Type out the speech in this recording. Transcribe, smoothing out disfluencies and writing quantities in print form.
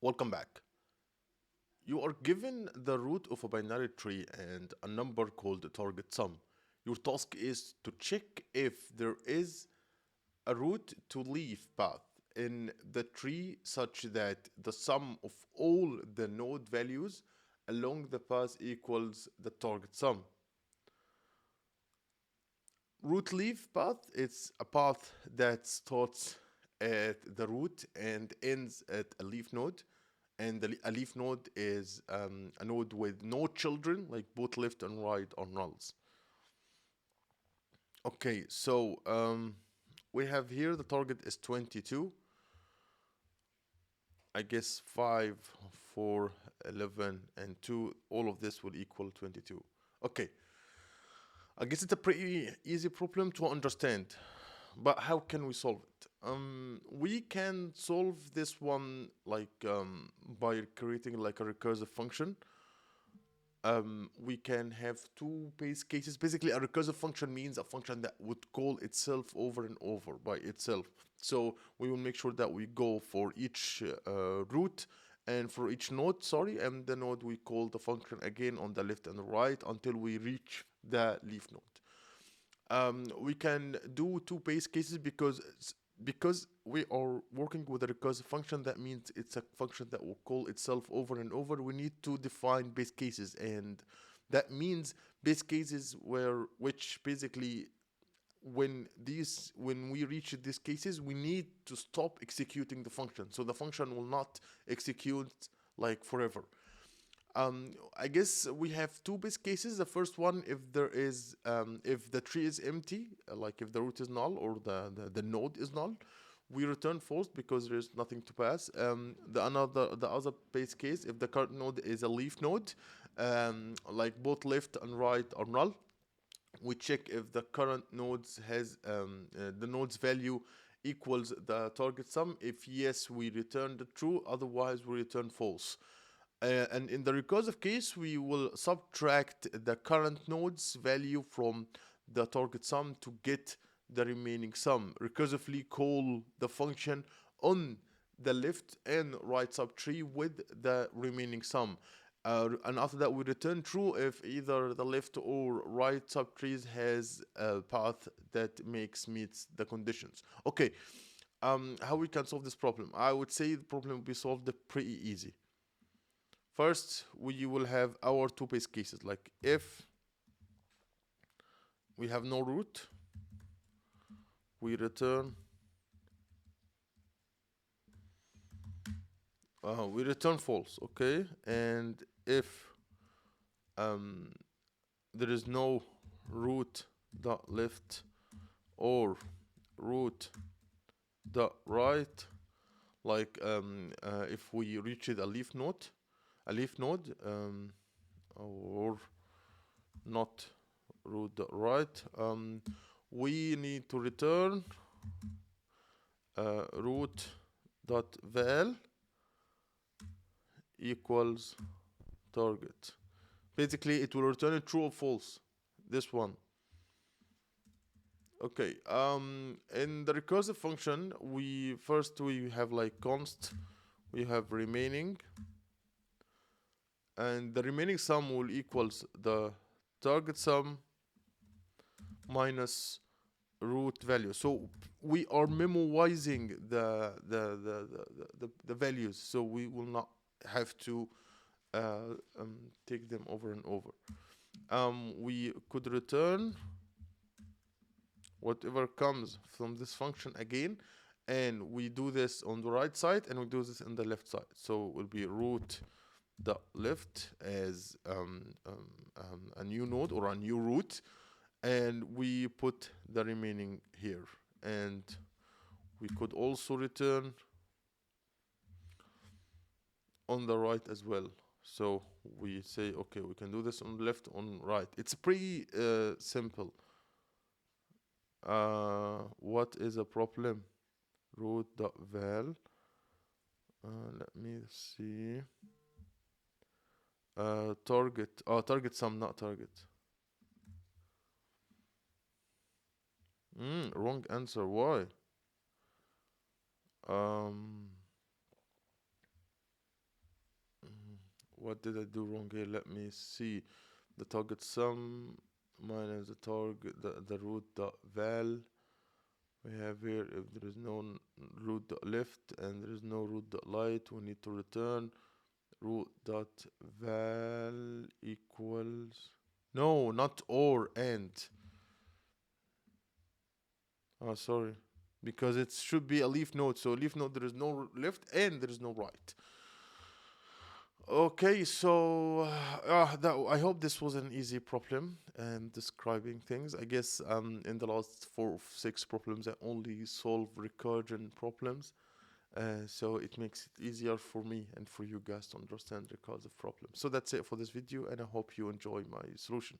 Welcome back. You are given the root of a binary tree and a number called target sum. Your task is to check if there is a root to leaf path in the tree such that the sum of all the node values along the path equals the target sum. Root leaf path is a path that starts at the root and ends at a leaf node. And a leaf node is a node with no children, like both left and right are nulls. Okay, so we have here the target is 22. I guess 5, 4, 11, and 2, all of this will equal 22. Okay, I guess it's a pretty easy problem to understand, but how can we solve it? We can solve this one like by creating like a recursive function. We can have two base cases. Basically, a recursive function means a function that would call itself over and over by itself. So we will make sure that we go for each root and for each node, and the node we call the function again on the left and the right until we reach the leaf node. We can do two base cases because we are working with a recursive function. That means it's a function that will call itself over and over. We need to define base cases, and that means base cases which basically when we reach these cases, we need to stop executing the function, so the function will not execute like forever. I guess we have two base cases. The first one, if if the tree is empty, like if the root is null or the node is null, we return false because there's nothing to pass. The other base case, if the current node is a leaf node, like both left and right are null, we check if the current nodes has the node's value equals the target sum. If yes, we return the true, otherwise we return false. And in the recursive case, we will subtract the current node's value from the target sum to get the remaining sum. Recursively call the function on the left and right subtree with the remaining sum. And after that, we return true if either the left or right subtrees has a path that meets the conditions. Okay, how we can solve this problem? I would say the problem will be solved pretty easy. First, we will have our two base cases, like if we have no root, we return false, okay? And if there is no root dot left or root dot right, like if we reach a leaf node, or not root dot right, we need to return root dot val equals target. Basically, it will return a true or false. This one. Okay. In the recursive function, we have like const. We have remaining, and the remaining sum will equals the target sum minus root value. So we are memoizing the values, so we will not have to take them over and over. We could return whatever comes from this function again, and we do this on the right side and we do this on the left side. So it will be root the left as a new node or a new root, and we put the remaining here. And we could also return on the right as well. So we say, okay, we can do this on left, on right. It's pretty simple. What is a problem? Root.val. Let me see. Target. Oh, target sum, not target. Wrong answer. Why? what did I do wrong here? Let me see. The target sum minus the target, the root dot val. We have here, if there is no root dot left and there is no root dot light, we need to return root dot val equals, no, not or, and. Oh, sorry, because it should be a leaf node. So leaf node, there is no left and there is no right. Okay, so I hope this was an easy problem and describing things. I guess in the last 4 or 6 problems I only solve recursion problems, so it makes it easier for me and for you guys to understand recursive problems. So that's it for this video, and I hope you enjoy my solution.